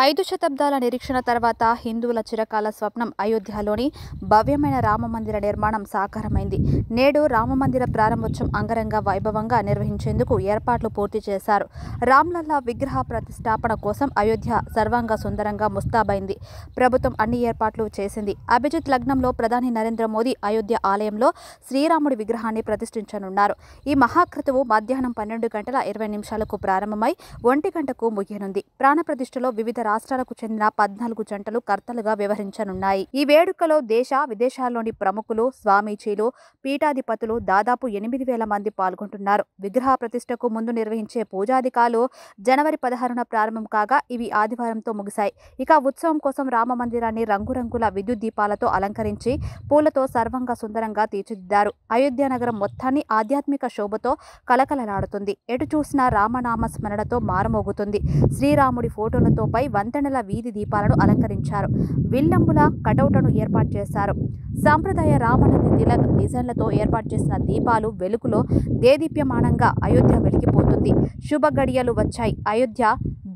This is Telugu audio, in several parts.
5 శతాబ్దాల నిరీక్షణ తర్వాత హిందువుల చిరకాల స్వప్నం అయోధ్యలోని భవ్యమైన రామమందిర నిర్మాణం సాకారమైంది. నేడు రామమందిర ప్రారంభోత్సవం అంగరంగ వైభవంగా నిర్వహించేందుకు ఏర్పాట్లు పూర్తి చేశారు. రామ్లల్లా విగ్రహ ప్రతిష్టాపన కోసం అయోధ్య సర్వాంగ సుందరంగా ముస్తాబైంది. ప్రభుత్వం అన్ని ఏర్పాట్లు చేసింది. అభిజిత్ లగ్నంలో ప్రధాని నరేంద్ర మోదీ అయోధ్య ఆలయంలో శ్రీరాముడి విగ్రహాన్ని ప్రతిష్ఠించనున్నారు. ఈ మహాక్రతువు మధ్యాహ్నం 12:20 ప్రారంభమై 1 గంటకు ముగియనుంది. ప్రాణప్రతిష్ఠలో వివిధ రాష్ట్రాలకు చెందిన 14 జంటలు కర్తలుగా వ్యవహరించనున్నాయి. ఈ వేడుకలో దేశ విదేశాల్లోని ప్రముఖులు, స్వామీజీలు, పీఠాధిపతులు దాదాపు 8,000 మంది పాల్గొంటున్నారు. విగ్రహ ప్రతిష్టకు ముందు నిర్వహించే పూజాధికాలు జనవరి 16న ప్రారంభం కాగా ఇవి ఆదివారంతో ముగిశాయి. ఇక ఉత్సవం కోసం రామ మందిరాన్ని రంగురంగుల విద్యుత్ దీపాలతో అలంకరించి పూలతో సర్వంగా సుందరంగా తీర్చిదిద్దారు. అయోధ్య నగరం మొత్తాన్ని ఆధ్యాత్మిక శోభతో కలకలలాడుతుంది. ఎటు చూసినా రామనామ స్మరణతో మారుమోగుతుంది. శ్రీరాముడి ఫోటోలతో పై వంతెనల వీధి దీపాలను అలంకరించారు. విల్లంబుల కటౌట్లను ఏర్పాటు చేశారు. సాంప్రదాయ రామనంది తిలక్ డిజైన్లతో ఏర్పాటు చేసిన దీపాలు వెలుగులో దేదీప్యమానంగా అయోధ్య వెలిగిపోతుంది. శుభ గడియలు వచ్చాయి. అయోధ్య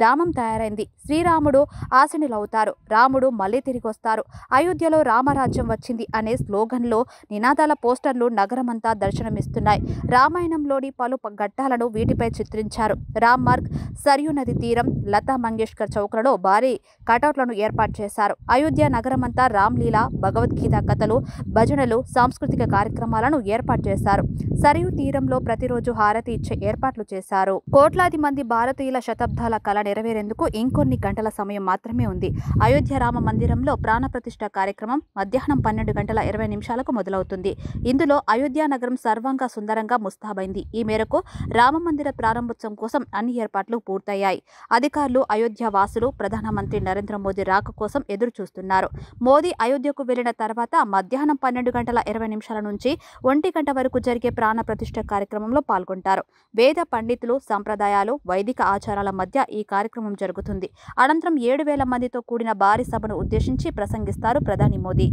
ధామం తయారైంది. శ్రీరాముడు ఆశీనులవుతారు. రాముడు మళ్లీ తిరిగొస్తారు. అయోధ్యలో రామరాజ్యం వచ్చింది అనే స్లోగన్లో నినాదాల పోస్టర్లు నగరమంతా దర్శనమిస్తున్నాయి. రామాయణంలోని పలు ఘట్టాలను వీటిపై చిత్రించారు. రామ్ మార్గ్, సరియు నది తీరం, లతా మంగేష్కర్ చౌక్లలో భారీ కటౌట్లను ఏర్పాటు చేశారు. అయోధ్య నగరమంతా రామ్లీలా, భగవద్గీత కథలు, భజనలు, సాంస్కృతిక కార్యక్రమాలను ఏర్పాటు చేశారు. సరియు తీరంలో ప్రతిరోజు హారతి ఇచ్చే ఏర్పాట్లు చేశారు. కోట్లాది మంది భారతీయుల శతాబ్దాల కళ నెరవేరేందుకు ఇంకొన్ని గంటల సమయం మాత్రమే ఉంది. అయోధ్య రామ మందిరంలో ప్రాణప్రతిష్ఠ కార్యక్రమం మధ్యాహ్నం 12:20 మొదలవుతుంది. ఇందులో అయోధ్య నగరం సర్వంగా సుందరంగా ముస్తాబైంది. ఈ మేరకు రామమందిర ప్రారంభోత్సవం కోసం అన్ని ఏర్పాట్లు పూర్తయ్యాయి. అధికారులు, అయోధ్య వాసులు ప్రధానమంత్రి నరేంద్ర మోదీ రాక కోసం ఎదురు చూస్తున్నారు. మోదీ అయోధ్యకు వెళ్లిన తర్వాత మధ్యాహ్నం 12:20 నుంచి 1 గంట వరకు జరిగే ప్రాణప్రతిష్ఠ కార్యక్రమంలో పాల్గొంటారు. వేద పండితులు, సంప్రదాయాలు, వైదిక ఆచారాల మధ్య ఈ కార్యక్రమం జరుగుతుంది. అనంతరం 7,000 మందితో కూడిన భారీ సభను ఉద్దేశించి ప్రసంగిస్తారు ప్రధాని మోదీ.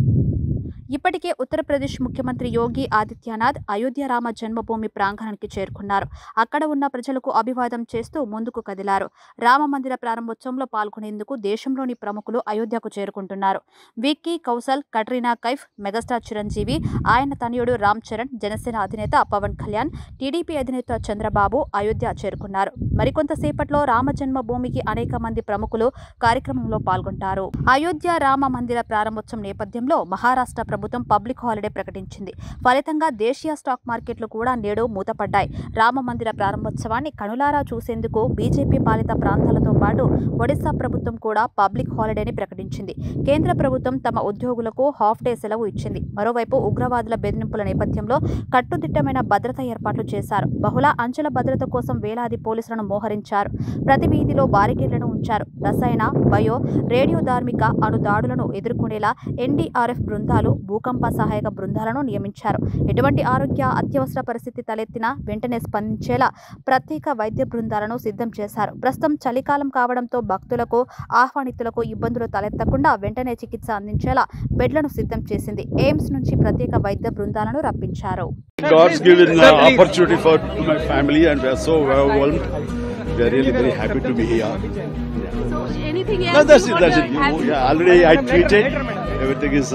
ఇప్పటికే ఉత్తరప్రదేశ్ ముఖ్యమంత్రి యోగి ఆదిత్యనాథ్ అయోధ్య రామ జన్మభూమి ప్రాంగణానికి చేరుకున్నారు. అక్కడ ఉన్న ప్రజలకు అభివాదం చేస్తూ ముందుకు కదిలారు. రామ మందిర ప్రారంభోత్సవంలో పాల్గొనేందుకు దేశంలోని ప్రముఖులు అయోధ్యకు చేరుకుంటున్నారు. విక్కీ కౌశల్, కట్రీనా కైఫ్, మెగాస్టార్ చిరంజీవి, ఆయన తనయుడు రామ్ చరణ్, జనసేన అధినేత పవన్ కళ్యాణ్, టీడీపీ అధినేత చంద్రబాబు అయోధ్య చేరుకున్నారు. మరికొంతసేపట్లో రామ జన్మభూమికి అనేక మంది ప్రముఖులు కార్యక్రమంలో పాల్గొంటారు. అయోధ్య రామ మందిర ప్రారంభోత్సవం నేపథ్యంలో మహారాష్ట్ర ప్రభుత్వం పబ్లిక్ హాలిడే ప్రకటించింది. ఫలితంగా దేశీయ స్టాక్ మార్కెట్లు కూడా నేడు మూతపడ్డాయి. రామ మందిర ప్రారంభోత్సవాన్ని కనులారా చూసేందుకు బీజేపీ పాలిత ప్రాంతాలతో పాటు ఒడిశా ప్రభుత్వం కూడా పబ్లిక్ హాలిడేని ప్రకటించింది. కేంద్ర ప్రభుత్వం తమ ఉద్యోగులకు హాఫ్ డే సెలవు ఇచ్చింది. మరోవైపు ఉగ్రవాదుల బెదిరింపుల నేపథ్యంలో కట్టుదిట్టమైన భద్రతా ఏర్పాట్లు చేశారు. బహుళ అంచెల భద్రత కోసం వేలాది పోలీసులను మోహరించారు. ప్రతి వీధిలో బారికేడ్లను ఉంచారు. రసాయన, బయో, రేడియో ధార్మిక అణు దాడులను ఎదుర్కొనేలా ఎన్డీఆర్ఎఫ్ బృందాలు, భూకంప సహాయక బృందాలను నియమించారు. ఎటువంటి ఆరోగ్య అత్యవసర పరిస్థితి తలెత్తినా వెంటనే స్పందించేలా ప్రత్యేక వైద్య బృందాలను సిద్ధం చేశారు. ప్రస్తుతం చలికాలం కావడంతో భక్తులకు, ఆహ్వానితులకు ఇబ్బందులు తలెత్తకుండా వెంటనే చికిత్స అందించేలా బెడ్లను సిద్ధం చేసింది. ఎయిమ్స్ నుంచి ప్రత్యేక వైద్య బృందాలను రప్పించారు. God's given opportunity for my family and we are so overwhelmed. We are really very happy to be here. So anything else? No, that's it. Yeah, already I tweeted. Everything is